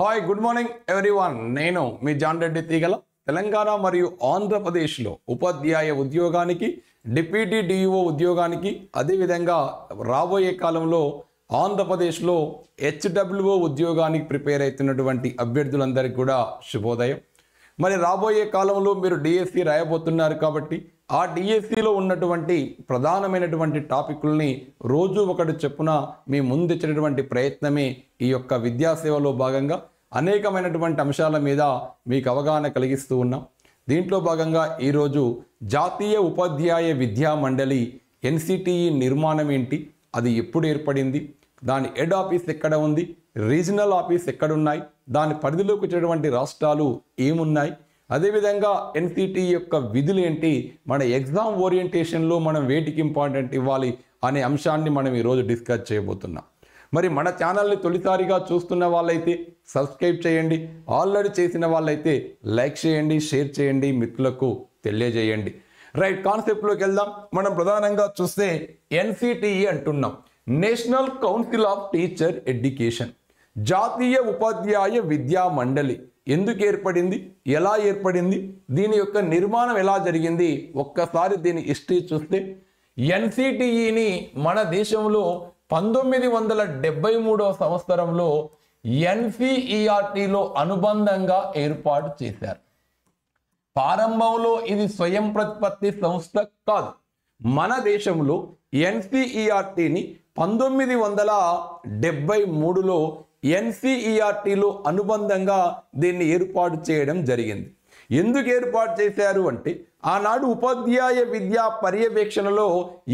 Hi good morning everyone. నేను మీ John Reddy తీగల. తెలంగాణ మరియు ఆంధ్రప్రదేశ్లో ఉపాధ్యాయ ఉద్యోగానికి, డిప్యూటీ డిఈఓ ఉద్యోగానికి, అదేవిధంగా రాబోయే కాలంలో ఆంధ్రప్రదేశ్లో హెచ్డబ్ల్యూఓ ఉద్యోగానికి ప్రిపేర్ అవుతున్నటువంటి అభ్యర్థులందరికీ కూడా శుభోదయం. మరి రాబోయే కాలంలో మీరు డిఎస్సి రాయబోతున్నారు కాబట్టి ఆ డిఎస్సిలో ఉన్నటువంటి ప్రధానమైనటువంటి టాపిక్లని రోజు ఒకటి చెప్పున మీ ముందుచ్చినటువంటి ప్రయత్నమే ఈ యొక్క విద్యాసేవలో భాగంగా అనేకమైనటువంటి అంశాల మీద మీకు అవగాహన కలిగిస్తూ ఉన్నాం. దీంట్లో భాగంగా ఈరోజు జాతీయ ఉపాధ్యాయ విద్యా మండలి ఎన్సిటిఈ నిర్మాణం ఏంటి, అది ఎప్పుడు ఏర్పడింది, దాని హెడ్ ఆఫీస్ ఎక్కడ ఉంది, రీజనల్ ఆఫీస్ ఎక్కడున్నాయి, దాని పరిధిలోకి వచ్చేటువంటి రాష్ట్రాలు ఏమున్నాయి, అదేవిధంగా ఎన్సిటిఈ యొక్క విధులు ఏంటి, మన ఎగ్జామ్ ఓరియంటేషన్లో మనం వేటికి ఇంపార్టెంట్ ఇవ్వాలి అనే అంశాన్ని మనం ఈరోజు డిస్కస్ చేయబోతున్నాం. మరి మన ఛానల్ని తొలిసారిగా చూస్తున్న వాళ్ళైతే సబ్స్క్రైబ్ చేయండి, ఆల్రెడీ చేసిన వాళ్ళైతే లైక్ చేయండి, షేర్ చేయండి, మిత్రులకు తెలియజేయండి. రైట్, కాన్సెప్ట్లోకి వెళ్దాం. మనం ప్రధానంగా చూస్తే ఎన్సిటిఈ అంటున్నాం, national council of teacher education, జాతీయ ఉపాధ్యాయ విద్యా మండలి. ఎందుకు ఏర్పడింది, ఎలా ఏర్పడింది, దీని యొక్క నిర్మాణం ఎలా జరిగింది, ఒక్కసారి దీని హిస్టరీ చూస్తే ఎన్సిటిఈని మన దేశంలో 1973వ సంవత్సరంలో ఎన్సిఈఆర్టీలో అనుబంధంగా ఏర్పాటు చేశారు. ప్రారంభంలో ఇది స్వయం ప్రతిపత్తి సంస్థ కాదు. మన దేశంలో ఎన్సిఈఆర్టీని 1973లో ఎన్సిఈఆర్టీలో అనుబంధంగా దీన్ని ఏర్పాటు చేయడం జరిగింది. ఎందుకు ఏర్పాటు చేశారు అంటే ఆనాడు ఉపాధ్యాయ విద్యా పర్యవేక్షణలో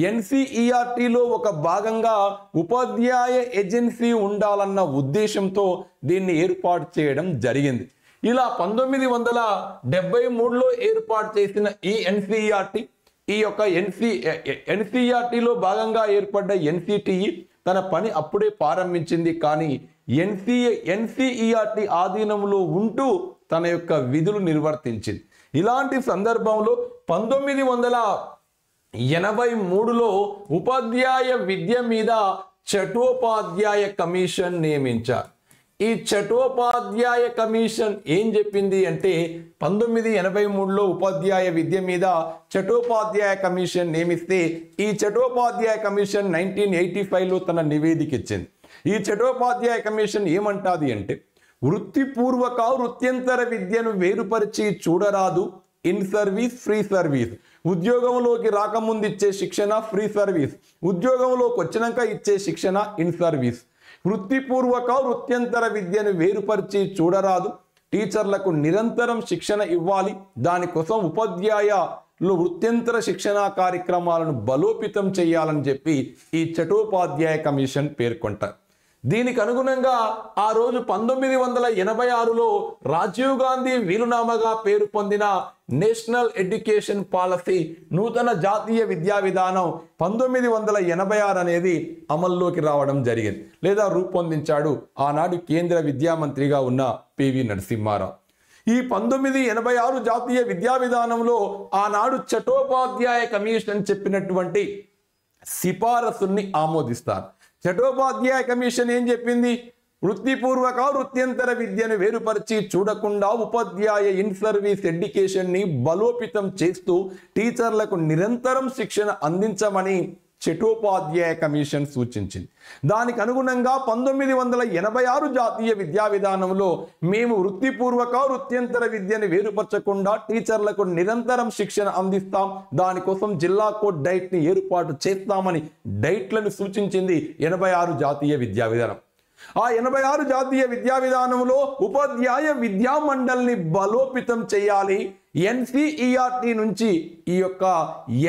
ఎన్సిఈఆర్టీలో ఒక భాగంగా ఉపాధ్యాయ ఏజెన్సీ ఉండాలన్న ఉద్దేశంతో దీన్ని ఏర్పాటు చేయడం జరిగింది. ఇలా 1973లో ఏర్పాటు చేసిన ఈ ఎన్సిఈఆర్టీ, ఈ యొక్క ఎన్సిఈఆర్టీలో భాగంగా ఏర్పడ్డ ఎన్సిటిఈ తన పని అప్పుడే ప్రారంభించింది. కానీ ఎన్సిఈఆర్టీ ఆధీనంలో ఉంటూ తన యొక్క విధులు నిర్వర్తించింది. ఇలాంటి సందర్భంలో 1983లో ఉపాధ్యాయ విద్య మీద చటోపాధ్యాయ కమిషన్ నియమించారు. ఈ చటోపాధ్యాయ కమిషన్ ఏం చెప్పింది అంటే 1983లో ఉపాధ్యాయ విద్య మీద చటోపాధ్యాయ కమిషన్ నియమిస్తే ఈ చటోపాధ్యాయ కమిషన్ 1985లో తన నివేదిక ఇచ్చింది. ఈ చటోపాధ్యాయ కమిషన్ ఏమంటాది అంటే వృత్తిపూర్వక వృత్యంతర విద్యను వేరుపరిచి చూడరాదు. In service, pre service. ఉద్యోగంలోకి రాకముందు ఇచ్చే శిక్షణ ఫ్రీ సర్వీస్, ఉద్యోగంలోకి వచ్చినాక ఇచ్చే శిక్షణ ఇన్ సర్వీస్. వృత్తిపూర్వక వృత్యంతర విద్యను వేరుపరిచి చూడరాదు. టీచర్లకు నిరంతరం శిక్షణ ఇవ్వాలి. దానికోసం ఉపాధ్యాయులు వృత్యంతర శిక్షణా కార్యక్రమాలను బలోపేతం చేయాలని చెప్పి ఈ చటోపాధ్యాయ కమిషన్ పేర్కొంటారు. దీనికి అనుగుణంగా ఆ రోజు 1986లో రాజీవ్ గాంధీ వీలునామాగా పేరు పొందిన నేషనల్ ఎడ్యుకేషన్ పాలసీ, నూతన జాతీయ విద్యా విధానం 1986 అనేది అమల్లోకి రావడం జరిగింది, లేదా రూపొందించాడు ఆనాడు కేంద్ర విద్యామంత్రిగా ఉన్న పివి నరసింహారావు. ఈ 1986 జాతీయ విద్యా విధానంలో ఆనాడు చటోపాధ్యాయ కమిషన్ చెప్పినటువంటి సిఫారసుల్ని ఆమోదిస్తారు. చటోపాధ్యాయ కమిషన్ ఏం చెప్పింది? వృత్తిపూర్వక వృత్యంతర విద్యను వేరుపరిచి చూడకుండా ఉపాధ్యాయ ఇన్ సర్వీస్ ఎడ్యుకేషన్ని బలోపేతం చేస్తూ టీచర్లకు నిరంతరం శిక్షణ అందించమని చటోపాధ్యాయ కమిషన్ సూచించింది. దానికి అనుగుణంగా 1986 జాతీయ విద్యా విధానంలో మేము వృత్తిపూర్వక వృత్యంతర విద్యను వేరుపరచకుండా టీచర్లకు నిరంతరం శిక్షణ అందిస్తాం, దానికోసం జిల్లా కోడ్ డైట్ని ఏర్పాటు చేస్తామని డైట్లను సూచించింది 86 జాతీయ విద్యా విధానం. ఆ 86 జాతీయ విద్యా విధానంలో ఉపాధ్యాయ విద్యా మండలిని బలోపేతం చేయాలి. ఎన్సిఈఆర్టీ నుంచి ఈ యొక్క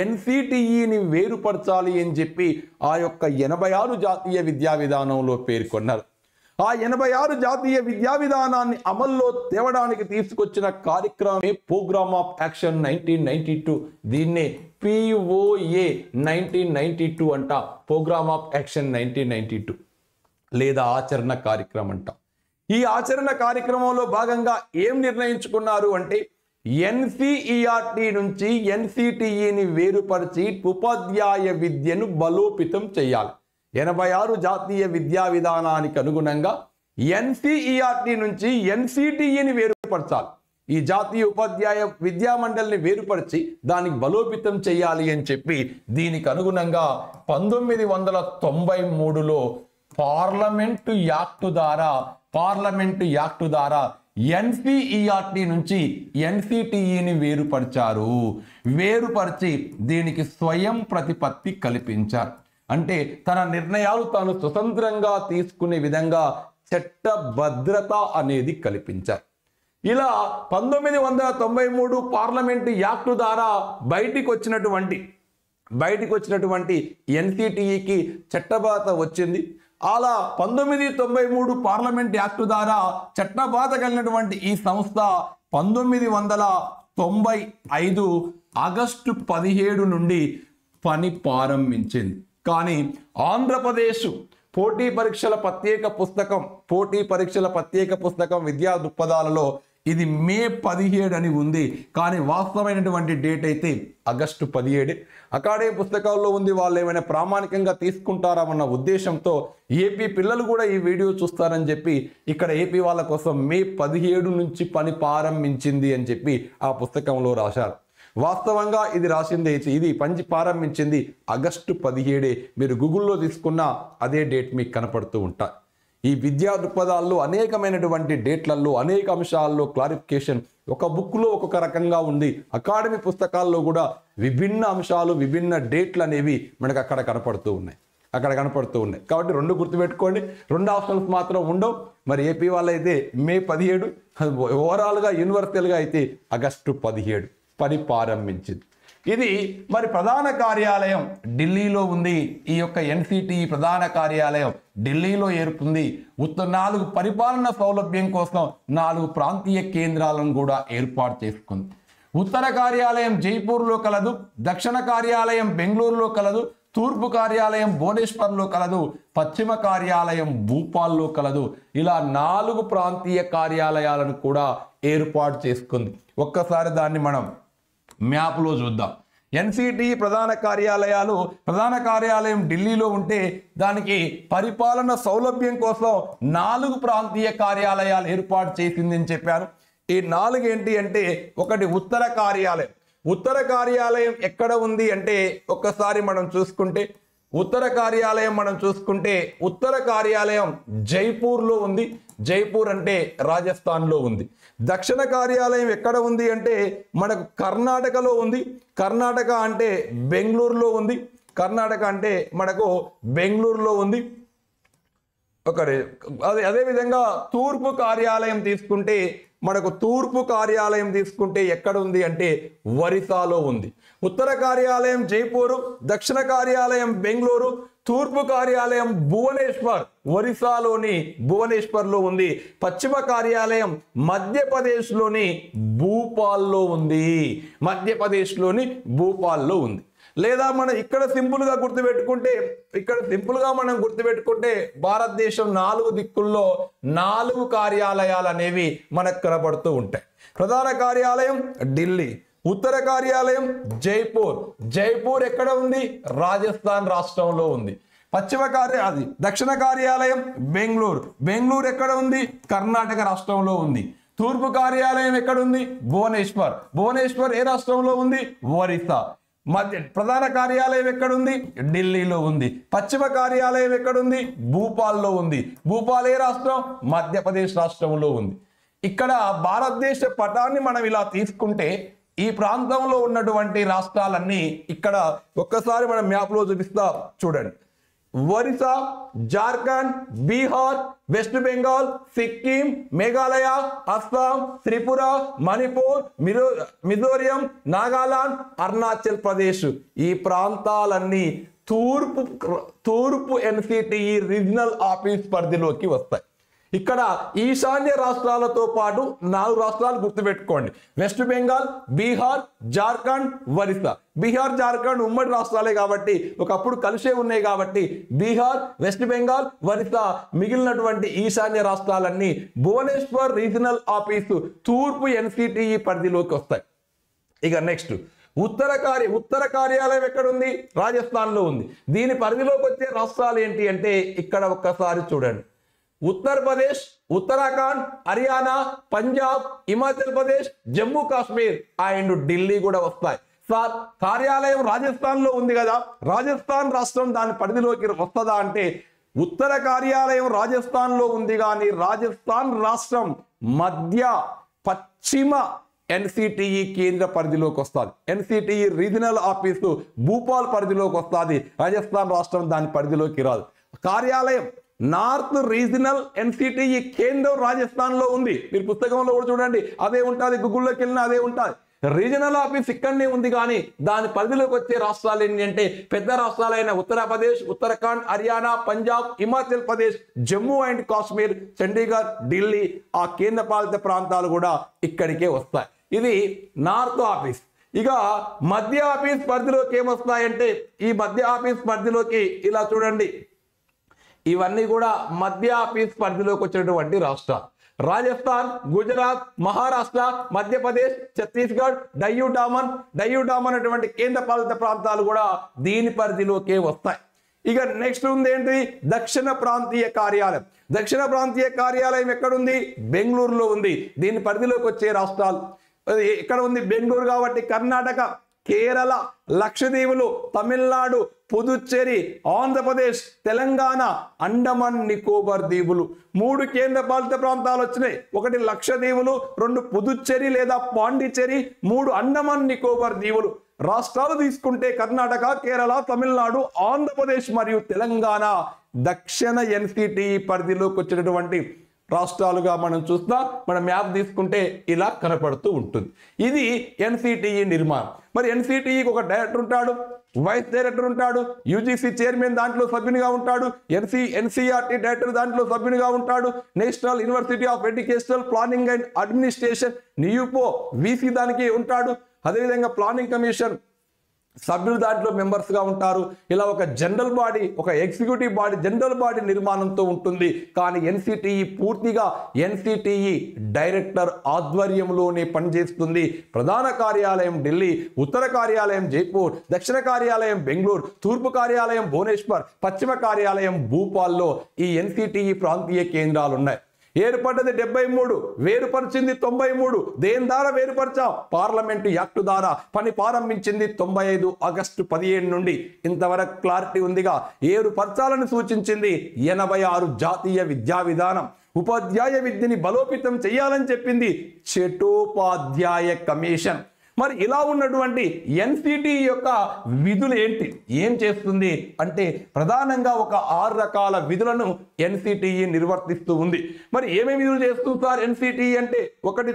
ఎన్సిటిఈని వేరుపరచాలి అని చెప్పి ఆ యొక్క 86 జాతీయ విద్యా విధానంలో పేర్కొన్నారు. ఆ 86 జాతీయ విద్యా విధానాన్ని అమల్లో తేవడానికి తీసుకొచ్చిన కార్యక్రమమే ప్రోగ్రామ్ ఆఫ్ యాక్షన్ 1992. దీన్నే POA 1992 అంట, ప్రోగ్రామ్ ఆఫ్ యాక్షన్ 1992 లేదా ఆచరణ కార్యక్రమం అంట. ఈ ఆచరణ కార్యక్రమంలో భాగంగా ఏం నిర్ణయించుకున్నారు అంటే ఎన్సిఈఆర్టీ నుంచి ఎన్సిటిఈని వేరుపరిచి ఉపాధ్యాయ విద్యను బలోపేతం చేయాలి. 86 జాతీయ విద్యా విధానానికి అనుగుణంగా ఎన్సీఈఆర్టీ నుంచి ఎన్సిటిఈని వేరుపరచాలి. ఈ జాతీయ ఉపాధ్యాయ విద్యా మండలిని వేరుపరిచి దానికి బలోపేతం చేయాలి అని చెప్పి దీనికి అనుగుణంగా 1993లో పార్లమెంటు యాక్టు ద్వారా ఎన్సీఈఆర్టీ నుంచి ఎన్సిటిఈని వేరుపరిచి దీనికి స్వయం ప్రతిపత్తి కల్పించారు. అంటే తన నిర్ణయాలు తాను స్వతంత్రంగా తీసుకునే విధంగా చట్టభద్రత అనేది కల్పించారు. ఇలా 1993 పార్లమెంటు యాక్టు ద్వారా బయటికి వచ్చినటువంటి ఎన్సిటిఈకి చట్టబద్ధత వచ్చింది. అలా 1993 పార్లమెంట్ యాక్టు ద్వారా చట్టబద్ధత కలిగినటువంటి ఈ సంస్థ 1995 ఆగస్టు 17 నుండి పని ప్రారంభించింది. కానీ ఆంధ్రప్రదేశ్ పోటీ పరీక్షల ప్రత్యేక పుస్తకం విద్యా దృక్పథాలలో ఇది మే 17 అని ఉంది. కానీ వాస్తవమైనటువంటి డేట్ అయితే ఆగస్టు 17. అకాడమీ పుస్తకాల్లో ఉంది. వాళ్ళు ఏమైనా ప్రామాణికంగా తీసుకుంటారామన్న ఉద్దేశంతో ఏపీ పిల్లలు కూడా ఈ వీడియో చూస్తారని చెప్పి ఇక్కడ ఏపీ వాళ్ళ కోసం మే 17 నుంచి పని ప్రారంభించింది అని చెప్పి ఆ పుస్తకంలో రాశారు. వాస్తవంగా ఇది పని ప్రారంభించింది ఆగస్టు 17. మీరు గూగుల్లో తీసుకున్న అదే డేట్ మీకు కనపడుతూ ఉంటాయి. ఈ విద్యా దృక్పథాల్లో అనేకమైనటువంటి డేట్లలో అనేక అంశాల్లో క్లారిఫికేషన్ ఒక బుక్లో ఒక్కొక్క రకంగా ఉంది. అకాడమీ పుస్తకాల్లో కూడా విభిన్న అంశాలు విభిన్న డేట్లు అనేవి మనకు అక్కడ కనపడుతూ ఉన్నాయి. కాబట్టి రెండు గుర్తుపెట్టుకోండి. 2 ఆప్షన్స్ మాత్రం ఉండవు. మరి ఏపీ వాళ్ళైతే మే 17, ఓవరాల్గా యూనివర్సల్గా అయితే ఆగస్టు 17 పని ప్రారంభించింది. ఇది మరి ప్రధాన కార్యాలయం ఢిల్లీలో ఉంది. ఈ యొక్క ఎన్సిటిఈ ప్రధాన కార్యాలయం ఢిల్లీలో ఏర్పడింది. 4 పరిపాలన సౌలభ్యం కోసం 4 ప్రాంతీయ కేంద్రాలను కూడా ఏర్పాటు చేసుకుంది. ఉత్తర కార్యాలయం జైపూర్లో కలదు, దక్షిణ కార్యాలయం బెంగళూరులో కలదు, తూర్పు కార్యాలయం భువనేశ్వర్లో కలదు, పశ్చిమ కార్యాలయం భూపాల్లో కలదు. ఇలా 4 ప్రాంతీయ కార్యాలయాలను కూడా ఏర్పాటు చేసుకుంది. ఒక్కసారి దాన్ని మనం మ్యాప్లో చూద్దాం. ఎన్సిటిఈ ప్రధాన కార్యాలయం ఢిల్లీలో ఉంటే దానికి పరిపాలన సౌలభ్యం కోసం 4 ప్రాంతీయ కార్యాలయాలు ఏర్పాటు చేసిందని చెప్పారు. ఈ 4 ఏంటి అంటే, ఒకటి ఉత్తర కార్యాలయం ఎక్కడ ఉంది అంటే ఒక్కసారి మనం చూసుకుంటే ఉత్తర కార్యాలయం జైపూర్లో ఉంది. జైపూర్ అంటే రాజస్థాన్లో ఉంది. దక్షిణ కార్యాలయం ఎక్కడ ఉంది అంటే మనకు కర్ణాటకలో ఉంది. కర్ణాటక అంటే బెంగళూరులో ఉంది. అదేవిధంగా తూర్పు కార్యాలయం తీసుకుంటే ఎక్కడ ఉంది అంటే ఒరిస్సాలో ఉంది. ఉత్తర కార్యాలయం జైపూరు, దక్షిణ కార్యాలయం బెంగళూరు, తూర్పు కార్యాలయం భువనేశ్వర్ ఒరిస్సాలోని భువనేశ్వర్లో ఉంది. పశ్చిమ కార్యాలయం మధ్యప్రదేశ్లోని భూపాల్లో ఉంది. లేదా మనం ఇక్కడ సింపుల్గా గుర్తుపెట్టుకుంటే భారతదేశం 4 దిక్కుల్లో 4 కార్యాలయాలు అనేవి మనకు కనబడుతూ ఉంటాయి. ప్రధాన కార్యాలయం ఢిల్లీ, ఉత్తర కార్యాలయం జైపూర్ ఎక్కడ ఉంది? రాజస్థాన్ రాష్ట్రంలో ఉంది. దక్షిణ కార్యాలయం బెంగళూరు ఎక్కడ ఉంది? కర్ణాటక రాష్ట్రంలో ఉంది. తూర్పు కార్యాలయం ఎక్కడ ఉంది? భువనేశ్వర్ ఏ రాష్ట్రంలో ఉంది? ఒరిస్సా. ప్రధాన కార్యాలయం ఎక్కడుంది? ఢిల్లీలో ఉంది. పశ్చిమ కార్యాలయం ఎక్కడుంది? భూపాల్లో ఉంది. భూపాల్ ఏ రాష్ట్రం? మధ్యప్రదేశ్ రాష్ట్రంలో ఉంది. ఇక్కడ భారతదేశ పటాన్ని మనం ఇలా తీసుకుంటే ఈ ప్రాంతంలో ఉన్నటువంటి రాష్ట్రాలన్నీ ఇక్కడ ఒక్కసారి మనం మ్యాప్లో చూపిస్తా చూడండి. ఒరిస్సా, జార్ఖండ్, బీహార్, వెస్ట్ బెంగాల్, సిక్కిం, మేఘాలయ, అస్సాం, త్రిపుర, మణిపూర్, మిజోరియం, నాగాలాండ్, అరుణాచల్ ప్రదేశ్ ఈ ప్రాంతాలన్నీ తూర్పు ఎన్సిటిఈ రీజనల్ ఆఫీస్ పరిధిలోకి వస్తాయి. ఇక్కడ ఈశాన్య రాష్ట్రాలతో పాటు 4 రాష్ట్రాలు గుర్తుపెట్టుకోండి. వెస్ట్ బెంగాల్, బీహార్, జార్ఖండ్, ఒరిస్సా. బీహార్, జార్ఖండ్ ఉమ్మడి రాష్ట్రాలే కాబట్టి ఒకప్పుడు కలిసే ఉన్నాయి కాబట్టి బీహార్, వెస్ట్ బెంగాల్, ఒరిస్సా మిగిలినటువంటి ఈశాన్య రాష్ట్రాలన్నీ భువనేశ్వర్ రీజనల్ ఆఫీసు తూర్పు ఎన్సిటిఈ పరిధిలోకి వస్తాయి. ఇక నెక్స్ట్ ఉత్తర కార్యాలయం ఎక్కడుంది? రాజస్థాన్లో ఉంది. దీని పరిధిలోకి వచ్చే రాష్ట్రాలు ఏంటి అంటే ఇక్కడ ఒక్కసారి చూడండి. ఉత్తరప్రదేశ్, ఉత్తరాఖండ్, హర్యానా, పంజాబ్, హిమాచల్ ప్రదేశ్, జమ్మూ కాశ్మీర్ అండ్ ఢిల్లీ కూడా వస్తాయి. సార్ కార్యాలయం రాజస్థాన్ లో ఉంది కదా, రాజస్థాన్ రాష్ట్రం దాని పరిధిలోకి వస్తుందా అంటే ఉత్తర కార్యాలయం రాజస్థాన్ లో ఉంది కానీ రాజస్థాన్ రాష్ట్రం మధ్య పశ్చిమ ఎన్సిటిఈ కేంద్ర పరిధిలోకి వస్తుంది. ఎన్సిటిఈ రీజనల్ ఆఫీసు భూపాల్ పరిధిలోకి వస్తుంది. రాజస్థాన్ రాష్ట్రం దాని పరిధిలోకి రాదు. కార్యాలయం నార్త్ రీజనల్ ఎన్సిటిఈ కేంద్రం రాజస్థాన్ లో ఉంది. మీరు పుస్తకంలో కూడా చూడండి అదే ఉంటుంది, గూగుల్లోకి వెళ్ళినా అదే ఉంటుంది. రీజనల్ ఆఫీస్ ఇక్కడనే ఉంది కానీ దాని పరిధిలోకి వచ్చే రాష్ట్రాలు ఏంటి అంటే పెద్ద రాష్ట్రాలైన ఉత్తరప్రదేశ్, ఉత్తరాఖండ్, హర్యానా, పంజాబ్, హిమాచల్ ప్రదేశ్, జమ్మూ అండ్ కాశ్మీర్, చండీగఢ్, ఢిల్లీ ఆ కేంద్ర పాలిత ప్రాంతాలు కూడా ఇక్కడికే వస్తాయి. ఇది నార్త్ ఆఫీస్. ఇక మధ్య ఆఫీస్ పరిధిలోకి ఏమొస్తాయంటే ఈ మధ్య ఆఫీస్ పరిధిలోకి ఇలా చూడండి, ఇవన్నీ కూడా మధ్య ఆఫీస్ పరిధిలోకి వచ్చినటువంటి రాష్ట్రాలు. రాజస్థాన్, గుజరాత్, మహారాష్ట్ర, మధ్యప్రదేశ్, ఛత్తీస్గఢ్, డయ్యూ డామన్ అటువంటి కేంద్ర పాలిత ప్రాంతాలు కూడా దీని పరిధిలోకే వస్తాయి. ఇక నెక్స్ట్ ఉంది ఏంటి, దక్షిణ ప్రాంతీయ కార్యాలయం. దక్షిణ ప్రాంతీయ కార్యాలయం ఎక్కడుంది? బెంగళూరులో ఉంది. దీని పరిధిలోకి వచ్చే రాష్ట్రాలు ఎక్కడ ఉంది? బెంగళూరు కాబట్టి కర్ణాటక, కేరళ, లక్షద్వీపులు, తమిళనాడు, పుదుచ్చేరి, ఆంధ్రప్రదేశ్, తెలంగాణ, అండమాన్ నికోబార్ దీవులు 3 కేంద్ర పాలిత ప్రాంతాలు వచ్చినాయి. 1 లక్షద్వీపులు, 2 పుదుచ్చేరి లేదా పాండిచ్చేరి, 3 అండమాన్ నికోబార్ దీవులు. రాష్ట్రాలు తీసుకుంటే కర్ణాటక, కేరళ, తమిళనాడు, ఆంధ్రప్రదేశ్ మరియు తెలంగాణ దక్షిణ ఎన్సిటిఈ పరిధిలోకి వచ్చినటువంటి రాష్ట్రాలుగా మనం చూస్తా. మన మ్యాప్ తీసుకుంటే ఇలా కనపడుతూ ఉంటుంది. ఇది ఎన్సిటిఈ నిర్మాణం. మరి ఎన్సిటిఈకి ఒక డైరెక్టర్ ఉంటాడు, వైస్ డైరెక్టర్ ఉంటాడు, యూజీసీ చైర్మన్ దాంట్లో సభ్యునిగా ఉంటాడు, ఎన్సీఆర్టీ డైరెక్టర్ దాంట్లో సభ్యునిగా ఉంటాడు, national university of educational planning and administration నియూపో వీసీ దానికి ఉంటాడు. అదేవిధంగా ప్లానింగ్ కమిషన్ సభ్యులు దాంట్లో మెంబర్స్ గా ఉంటారు. ఇలా ఒక జనరల్ బాడీ, ఒక ఎగ్జిక్యూటివ్ బాడీ, జనరల్ బాడీ నిర్మాణంతో ఉంటుంది. కానీ ఎన్సిటిఈ పూర్తిగా ఎన్సిటిఈ డైరెక్టర్ ఆధ్వర్యంలోనే పనిచేస్తుంది. ప్రధాన కార్యాలయం ఢిల్లీ, ఉత్తర కార్యాలయం జైపూర్, దక్షిణ కార్యాలయం బెంగళూరు, తూర్పు కార్యాలయం భువనేశ్వర్, పశ్చిమ కార్యాలయం భూపాల్లో ఈ ఎన్సిటిఈ ప్రాంతీయ కేంద్రాలు ఉన్నాయి. ఏర్పడ్డది 73, వేరుపరిచింది 93. దేని ద్వారా వేరుపరిచాం? పార్లమెంటు యాక్టు ద్వారా. పని ప్రారంభించింది 95 ఆగస్టు 17 నుండి. ఇంతవరకు క్లారిటీ ఉందిగా. ఏర్పరచాలని సూచించింది 86 జాతీయ విద్యా విధానం. ఉపాధ్యాయ విద్యని బలోపేతం చేయాలని చెప్పింది చటోపాధ్యాయ కమిషన్. మరి ఇలా ఉన్నటువంటి ఎన్సిటిఈ యొక్క విధులు ఏంటి, ఏం చేస్తుంది అంటే ప్రధానంగా ఒక 6 రకాల విధులను ఎన్సిటిఈ నిర్వర్తిస్తూ ఉంది. మరి ఏమేమి విధులు చేస్తుంది సార్ ఎన్సిటిఈ అంటే? ఒకటి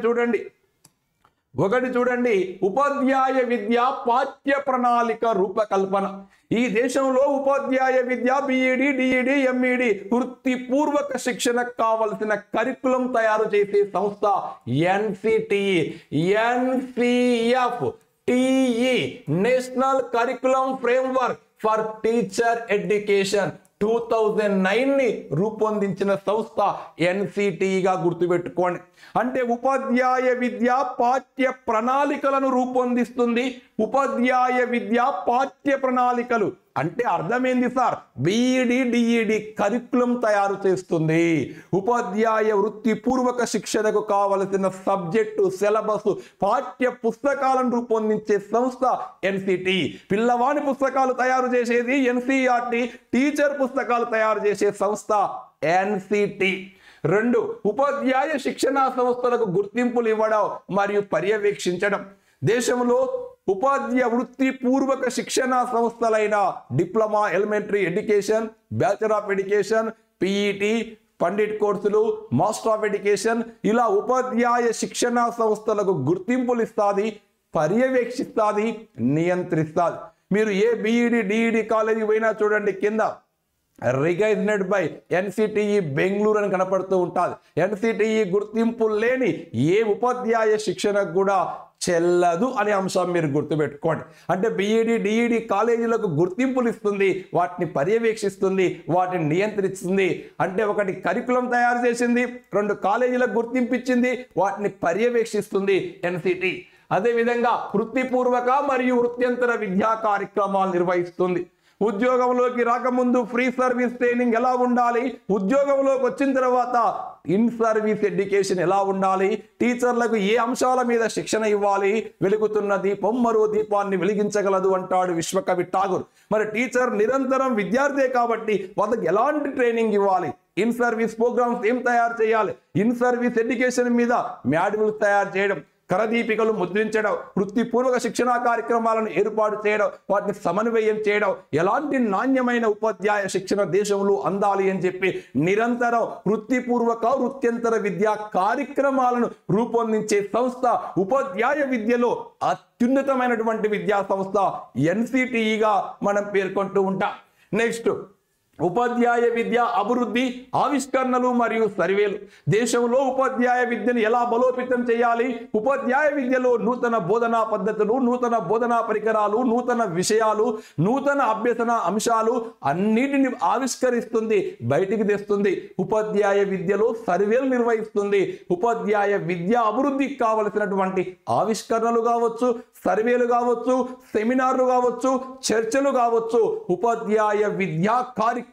చూడండి ఉపాధ్యాయ విద్య పాఠ్య ప్రణాళిక రూపకల్పన. ఈ దేశంలో ఉపాధ్యాయ విద్య బిఈడి, డిఈడి, ఎంఈడి వృత్తిపూర్వక శిక్షణకు కావలసిన కరికులం తయారు చేసే సంస్థ NCTE. NCF TE national curriculum framework for teacher education 2009ని రూపొందించిన సంస్థ ఎన్సిటిఈగా గుర్తుపెట్టుకోండి. అంటే ఉపాధ్యాయ విద్య పాఠ్య ప్రణాళికలను రూపొందిస్తుంది. ఉపాధ్యాయ విద్య పాఠ్య ప్రణాళికలు అంటే అర్థమైంది సార్, బిఈడి, డిఈడి కరికులం తయారు చేస్తుంది. ఉపాధ్యాయ వృత్తిపూర్వక శిక్షణకు కావలసిన సబ్జెక్టు, సిలబస్, పాఠ్య పుస్తకాలను రూపొందించే సంస్థ ఎన్సిటిఈ. పిల్లవాని పుస్తకాలు తయారు చేసేది ఎన్సీఆర్టీ, టీచర్ పుస్తకాలు తయారు చేసే సంస్థ ఎన్సిటిఈ. 2 ఉపాధ్యాయ శిక్షణా సంస్థలకు గుర్తింపులు ఇవ్వడం మరియు పర్యవేక్షించడం. దేశంలో ఉపాధ్యాయ వృత్తిపూర్వక శిక్షణా సంస్థలైన diploma elementary education, bachelor of education, PET, pandit కోర్సులు, మాస్టర్ ఆఫ్ ఎడ్యుకేషన్ ఇలా ఉపాధ్యాయ శిక్షణా సంస్థలకు గుర్తింపులు ఇస్తుంది, పర్యవేక్షిస్తుంది, నియంత్రిస్తుంది. మీరు ఏ బిఈడి, డిఈడి కాలేజీకి పోయినా చూడండి కింద రికగ్నైజ్డ్ బై ఎన్సిటిఈ బెంగళూరు అని కనపడుతూ ఉంటుంది. ఎన్సిటిఈ గుర్తింపు లేని ఏ ఉపాధ్యాయ శిక్షణకు కూడా చెల్లదు అనే అంశం మీరు గుర్తుపెట్టుకోండి. అంటే బిఈడి, డిఈడి కాలేజీలకు గుర్తింపులు ఇస్తుంది, వాటిని పర్యవేక్షిస్తుంది, వాటిని నియంత్రిస్తుంది. అంటే ఒకటి కరికులం తయారు చేసింది, 2 కాలేజీలకు గుర్తింపు ఇచ్చింది, వాటిని పర్యవేక్షిస్తుంది ఎన్సిటిఈ. అదేవిధంగా వృత్తిపూర్వక మరియు వృత్యంతర విద్యా కార్యక్రమాలు నిర్వహిస్తుంది. ఉద్యోగంలోకి రాకముందు ఫ్రీ సర్వీస్ ట్రైనింగ్ ఎలా ఉండాలి, ఉద్యోగంలోకి వచ్చిన తర్వాత ఇన్ సర్వీస్ ఎడ్యుకేషన్ ఎలా ఉండాలి, టీచర్లకు ఏ అంశాల మీద శిక్షణ ఇవ్వాలి, వెలుగుతున్న దీపం మరో దీపాన్ని వెలిగించగలదు అంటాడు విశ్వకవి ఠాగూర్. మరి టీచర్ నిరంతరం విద్యార్థే కాబట్టి వాళ్ళకి ఎలాంటి ట్రైనింగ్ ఇవ్వాలి, ఇన్ సర్వీస్ ప్రోగ్రామ్స్ ఏం తయారు చేయాలి, ఇన్ సర్వీస్ ఎడ్యుకేషన్ మీద మాడ్యూల్స్ తయారు చేయడం, కరదీపికలు ముద్రించడం, వృత్తిపూర్వక శిక్షణా కార్యక్రమాలను ఏర్పాటు చేయడం, వాటిని సమన్వయం చేయడం, ఎలాంటి నాణ్యమైన ఉపాధ్యాయ శిక్షణ దేశంలో అందాలి అని చెప్పి నిరంతరం వృత్తిపూర్వక వృత్యంతర విద్యా కార్యక్రమాలను రూపొందించే సంస్థ ఉపాధ్యాయ విద్యలో అత్యున్నతమైనటువంటి విద్యా సంస్థ ఎన్సిటిఈగా మనం పేర్కొంటూ ఉంటాం. నెక్స్ట్ ఉపాధ్యాయ విద్య అభివృద్ధి ఆవిష్కరణలు మరియు సర్వేలు. దేశంలో ఉపాధ్యాయ విద్యను ఎలా బలోపేతం చేయాలి, ఉపాధ్యాయ విద్యలో నూతన బోధనా పద్ధతులు, నూతన బోధనా పరికరాలు, నూతన విషయాలు, నూతన అభ్యసన అంశాలు అన్నిటిని ఆవిష్కరిస్తుంది, బయటికి తెస్తుంది. ఉపాధ్యాయ విద్యలో సర్వేలు నిర్వహిస్తుంది. ఉపాధ్యాయ విద్య అభివృద్ధికి కావలసినటువంటి ఆవిష్కరణలు కావచ్చు, సర్వేలు కావచ్చు, సెమినార్లు కావచ్చు, చర్చలు కావచ్చు, ఉపాధ్యాయ విద్యా కార్యక్రమాలను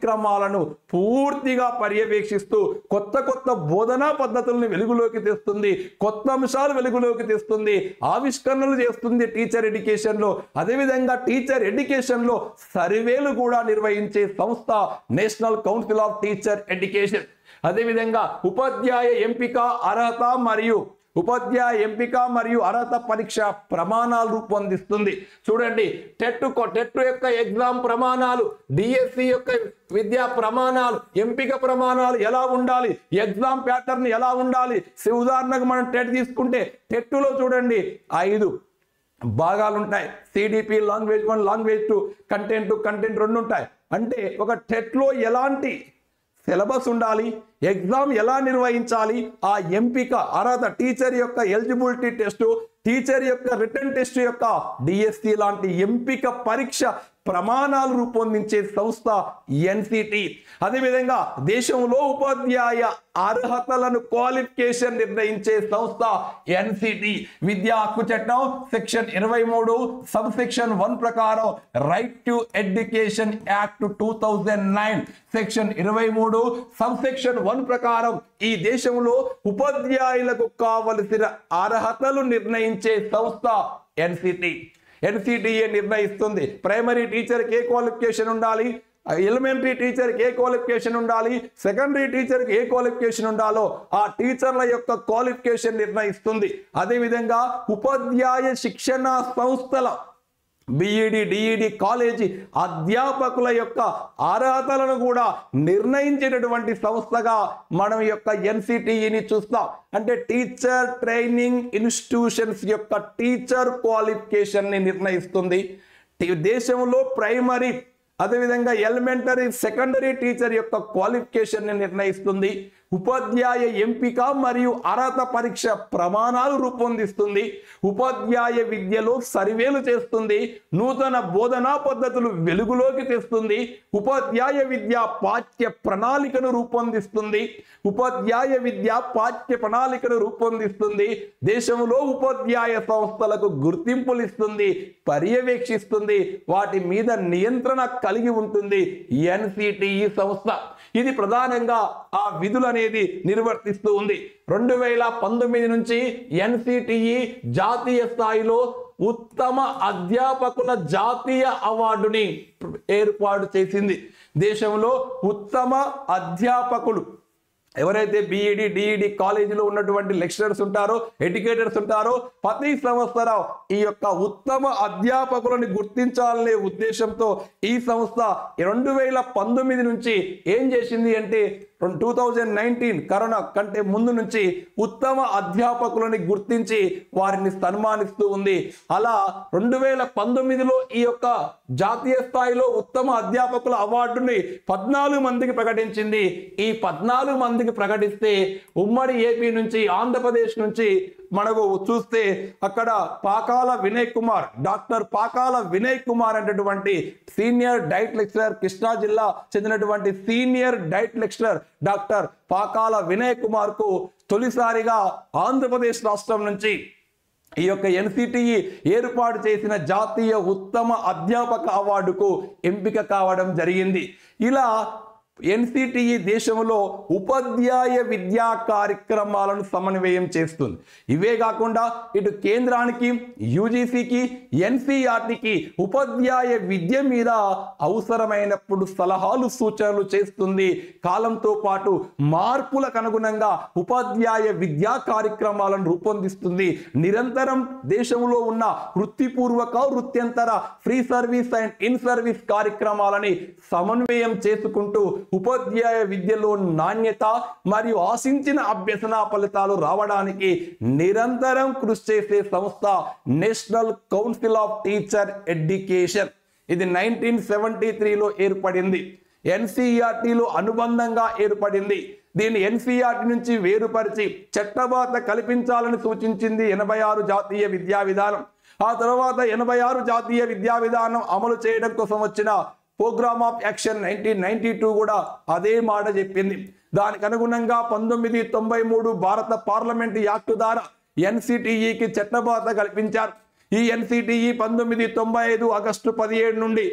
పూర్తిగా పర్యవేక్షిస్తూ కొత్త కొత్త బోధనా పద్ధతులను వెలుగులోకి తెస్తుంది, కొత్త అంశాలు వెలుగులోకి తెస్తుంది, ఆవిష్కరణలు చేస్తుంది టీచర్ ఎడ్యుకేషన్లో. అదేవిధంగా టీచర్ ఎడ్యుకేషన్లో సర్వేలు కూడా నిర్వహించే సంస్థ national council of teacher education. అదేవిధంగా ఉపాధ్యాయ ఎంపిక మరియు అర్హత పరీక్ష ప్రమాణాలు రూపొందిస్తుంది. చూడండి, టెట్ యొక్క ఎగ్జామ్ ప్రమాణాలు, డిఎస్సి యొక్క విద్యా ప్రమాణాలు, ఎంపిక ప్రమాణాలు ఎలా ఉండాలి, ఎగ్జామ్ ప్యాటర్న్ ఎలా ఉండాలి. ఉదాహరణకు మనం టెట్ తీసుకుంటే టెట్లో చూడండి 5 భాగాలు ఉంటాయి. సిడిపి, లాంగ్వేజ్ 1, లాంగ్వేజ్ 2, కంటెంట్ 2 ఉంటాయి. అంటే ఒక టెట్లో ఎలాంటి సిలబస్ ఉండాలి, ఎగ్జామ్ ఎలా నిర్వహించాలి, ఆ ఎంపిక అర్హత, టీచర్ యొక్క ఎలిజిబిలిటీ టెస్ట్, టీచర్ యొక్క రిటర్న్ టెస్ట్ యొక్క డిఎస్సి లాంటి ఎంపిక పరీక్ష ప్రమాణాలు రూపొందించే సంస్థ ఎన్సిటి. అదేవిధంగా దేశంలో ఉపాధ్యాయ అర్హతలను క్వాలిఫికేషన్ నిర్ణయించే సంస్థ ఎన్సిటి. విద్యా హక్కు చట్టం సెక్షన్ 23 సబ్ సెక్షన్ 1 ప్రకారం right to education act 2009 section 23 sub section 1 ప్రకారం ఈ దేశంలో ఉపాధ్యాయులకు కావలసిన అర్హతలు నిర్ణయించే సంస్థ ఎన్సిటి. ఎన్సిటిఏ నిర్ణయిస్తుంది. ప్రైమరీ టీచర్కి ఏ క్వాలిఫికేషన్ ఉండాలి, ఎలిమెంటరీ టీచర్కి ఏ క్వాలిఫికేషన్ ఉండాలి, సెకండరీ టీచర్కి ఏ క్వాలిఫికేషన్ ఉండాలో ఆ టీచర్ల యొక్క క్వాలిఫికేషన్ నిర్ణయిస్తుంది. అదేవిధంగా ఉపాధ్యాయ శిక్షణ సంస్థల బిఈడి, డిఈడి కాలేజీ అధ్యాపకుల యొక్క అర్హతలను కూడా నిర్ణయించేటటువంటి సంస్థగా మనం యొక్క ఎన్సిటిఈని చూస్తాం. అంటే టీచర్ ట్రైనింగ్ ఇన్స్టిట్యూషన్స్ యొక్క టీచర్ క్వాలిఫికేషన్ని నిర్ణయిస్తుంది. దేశంలో ప్రైమరీ, అదేవిధంగా ఎలిమెంటరీ, సెకండరీ టీచర్ యొక్క క్వాలిఫికేషన్ని నిర్ణయిస్తుంది. ఉపాధ్యాయ ఎంపిక మరియు అర్హత పరీక్ష ప్రమాణాలు రూపొందిస్తుంది. ఉపాధ్యాయ విద్యలో సర్వేలు చేస్తుంది. నూతన బోధనా పద్ధతులు వెలుగులోకి తెస్తుంది. ఉపాధ్యాయ విద్యా పాఠ్య ప్రణాళికను రూపొందిస్తుంది. దేశంలో ఉపాధ్యాయ సంస్థలకు గుర్తింపులు ఇస్తుంది, పర్యవేక్షిస్తుంది, వాటి మీద నియంత్రణ కలిగి ఉంటుంది ఎన్సిటిఈ సంస్థ. ఇది ప్రధానంగా ఆ విధులు అనేది నిర్వర్తిస్తూ ఉంది. 2019 నుంచి ఎన్సిటిఈ జాతీయ స్థాయిలో ఉత్తమ అధ్యాపకుల జాతీయ అవార్డుని ఏర్పాటు చేసింది. దేశంలో ఉత్తమ అధ్యాపకులు ఎవరైతే బిఈడి, డిఈడి కాలేజీలో ఉన్నటువంటి లెక్చరర్స్ ఉంటారో, ఎడ్యుకేటర్స్ ఉంటారో, ప్రతి సంవత్సరం ఈ యొక్క ఉత్తమ అధ్యాపకులను గుర్తించాలనే ఉద్దేశంతో ఈ సంస్థ 2019 నుంచి ఏం చేసింది అంటే 2019 కరోనా కంటే ముందు నుంచి ఉత్తమ అధ్యాపకులని గుర్తించి వారిని సన్మానిస్తూ ఉంది. అలా 2019లో ఈ యొక్క జాతీయ స్థాయిలో ఉత్తమ అధ్యాపకుల అవార్డుని 14 మందికి ప్రకటించింది. ఈ 14 మందికి ప్రకటిస్తే ఉమ్మడి ఏపీ నుంచి, ఆంధ్రప్రదేశ్ నుంచి మనకు చూస్తే అక్కడ డాక్టర్ పాకాల వినయ్ కుమార్ అనేటటువంటి సీనియర్ డైట్ లెక్చరర్, కృష్ణా జిల్లా చెందినటువంటి senior diet lecturer doctor Pakala Vinay Kumar కు తొలిసారిగా ఆంధ్రప్రదేశ్ రాష్ట్రం నుంచి ఈ యొక్క ఎన్సిటిఈ ఏర్పాటు చేసిన జాతీయ ఉత్తమ అధ్యాపక అవార్డుకు ఎంపిక కావడం జరిగింది. ఇలా ఎన్సిటిఈ దేశంలో ఉపాధ్యాయ విద్యా కార్యక్రమాలను సమన్వయం చేస్తుంది. ఇవే కాకుండా ఇటు కేంద్రానికి, యూజీసీకి, ఎన్సీఆర్టీకి ఉపాధ్యాయ విద్య మీద అవసరమైనప్పుడు సలహాలు, సూచనలు చేస్తుంది. కాలంతో పాటు మార్పులకు అనుగుణంగా ఉపాధ్యాయ విద్యా కార్యక్రమాలను రూపొందిస్తుంది. నిరంతరం దేశంలో ఉన్న వృత్తిపూర్వక, వృత్యంతర, pre service and in service కార్యక్రమాలని సమన్వయం చేసుకుంటూ ఉపాధ్యాయ విద్యలో నాణ్యత మరియు ఆశించిన అభ్యసన ఫలితాలు రావడానికి నిరంతరం కృషి చేసే సంస్థ national council of teacher education. ఇది 1973లో ఏర్పడింది. ఎన్సీఆర్టీలో అనుబంధంగా ఏర్పడింది. దీన్ని ఎన్సీఆర్టీ నుంచి వేరుపరిచి చట్టబద్ధ కల్పించాలని సూచించింది 86 జాతీయ విద్యా విధానం. ఆ తర్వాత 86 జాతీయ విద్యా విధానం అమలు చేయడం కోసం వచ్చిన ప్రోగ్రామ్ ఆఫ్ యాక్షన్ 1992 కూడా అదే మాట చెప్పింది. దానికి అనుగుణంగా 1993 భారత పార్లమెంట్ యాక్టు ద్వారా ఎన్సిటిఈకి చట్టబద్ధత కల్పించారు. ఈ ఎన్సిటిఈ 1995 ఆగస్టు 17 నుండి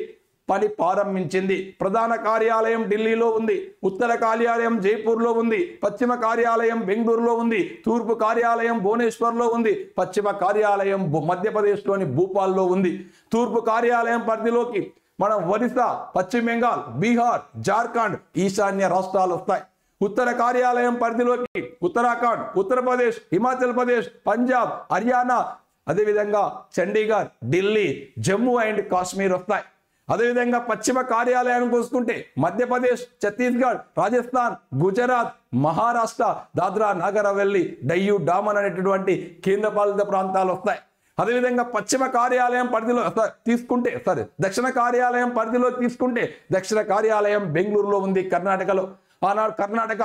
పని ప్రారంభించింది. ప్రధాన కార్యాలయం ఢిల్లీలో ఉంది, ఉత్తర కార్యాలయం జైపూర్లో ఉంది, పశ్చిమ కార్యాలయం బెంగళూరులో ఉంది, తూర్పు కార్యాలయం భువనేశ్వర్లో ఉంది, పశ్చిమ కార్యాలయం మధ్యప్రదేశ్లోని భూపాల్లో ఉంది. తూర్పు కార్యాలయం పరిధిలోకి మనం ఒరిస్సా, పశ్చిమ బెంగాల్, బీహార్, జార్ఖండ్, ఈశాన్య రాష్ట్రాలు వస్తాయి. ఉత్తర కార్యాలయం పరిధిలోకి ఉత్తరాఖండ్, ఉత్తరప్రదేశ్, హిమాచల్ ప్రదేశ్, పంజాబ్, హర్యానా, అదేవిధంగా చండీగఢ్, ఢిల్లీ, జమ్మూ అండ్ కాశ్మీర్ వస్తాయి. అదేవిధంగా పశ్చిమ కార్యాలయాన్ని చూసుకుంటే మధ్యప్రదేశ్, ఛత్తీస్గఢ్, రాజస్థాన్, గుజరాత్, మహారాష్ట్ర, దాద్రా నగర్ హవేలీ, డయ్యూ డామన్ అనేటటువంటి కేంద్రపాలిత ప్రాంతాలు వస్తాయి. అదేవిధంగా పశ్చిమ కార్యాలయం పరిధిలో తీసుకుంటే దక్షిణ కార్యాలయం పరిధిలో తీసుకుంటే దక్షిణ కార్యాలయం బెంగళూరులో ఉంది, కర్ణాటకలో. ఆనాడు కర్ణాటక,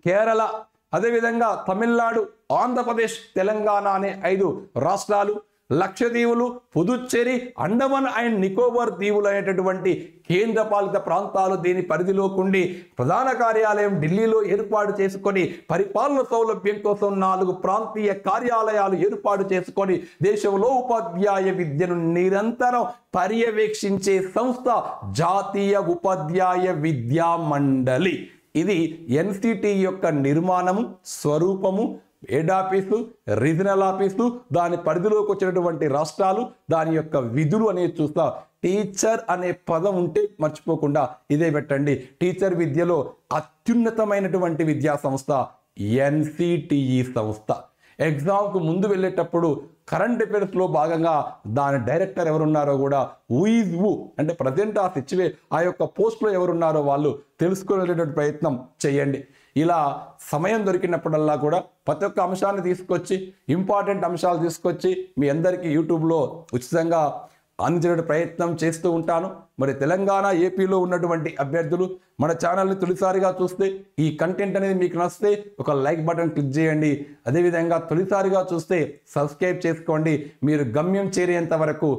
కేరళ, అదేవిధంగా తమిళనాడు, ఆంధ్రప్రదేశ్, తెలంగాణ అనే 5 రాష్ట్రాలు, లక్షద్వీపులు, పుదుచ్చేరి, అండమాన్ అండ్ నికోబార్ దీవులు అనేటటువంటి కేంద్రపాలిత ప్రాంతాలు దీని పరిధిలోకి ఉండి ప్రధాన కార్యాలయం ఢిల్లీలో ఏర్పాటు చేసుకొని పరిపాలన సౌలభ్యం కోసం 4 ప్రాంతీయ కార్యాలయాలు ఏర్పాటు చేసుకొని దేశంలో ఉపాధ్యాయ విద్యను నిరంతరం పర్యవేక్షించే సంస్థ జాతీయ ఉపాధ్యాయ విద్యా మండలి. ఇది ఎన్సిటి యొక్క నిర్మాణము, స్వరూపము, హెడ్ ఆఫీసు, రీజనల్ ఆఫీసు, దాని పరిధిలోకి వచ్చినటువంటి రాష్ట్రాలు, దాని యొక్క విధులు అనేది చూస్తా. టీచర్ అనే పదం ఉంటే మర్చిపోకుండా ఇదే పెట్టండి. టీచర్ విద్యలో అత్యున్నతమైనటువంటి విద్యా సంస్థ ఎన్సిటిఈ సంస్థ. ఎగ్జామ్కు ముందు వెళ్ళేటప్పుడు కరెంట్ అఫైర్స్లో భాగంగా దాని డైరెక్టర్ ఎవరున్నారో కూడా అంటే ప్రజెంట్ ఆ యొక్క పోస్ట్లో ఎవరున్నారో వాళ్ళు తెలుసుకునేటటువంటి ప్రయత్నం చేయండి. ఇలా సమయం దొరికినప్పుడల్లా కూడా ప్రతి ఒక్క అంశాన్ని తీసుకొచ్చి, ఇంపార్టెంట్ అంశాలు తీసుకొచ్చి మీ అందరికీ యూట్యూబ్లో ఉచితంగా అందించే ప్రయత్నం చేస్తూ ఉంటాను. మరి తెలంగాణ, ఏపీలో ఉన్నటువంటి అభ్యర్థులు మన ఛానల్ని తొలిసారిగా చూస్తే, ఈ కంటెంట్ అనేది మీకు నచ్చితే ఒక లైక్ బటన్ క్లిక్ చేయండి. అదేవిధంగా తొలిసారిగా చూస్తే సబ్స్క్రైబ్ చేసుకోండి. మీరు గమ్యం చేరేంత వరకు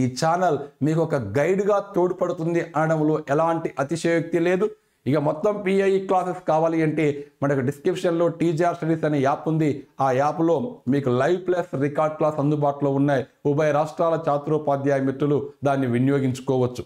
ఈ ఛానల్ మీకు ఒక గైడ్గా తోడ్పడుతుంది అనడంలో ఎలాంటి అతిశయోక్తి లేదు. ఇక మొత్తం పిఐఈ క్లాసెస్ కావాలి అంటే మనకు డిస్క్రిప్షన్లో టీజీఆర్ స్టడీస్ అనే యాప్ ఉంది. ఆ యాప్లో మీకు లైవ్ ప్లస్ రికార్డ్ క్లాస్ అందుబాటులో ఉన్నాయి. ఉభయ రాష్ట్రాల ఛాత్రోపాధ్యాయ మిత్రులు దాన్ని వినియోగించుకోవచ్చు.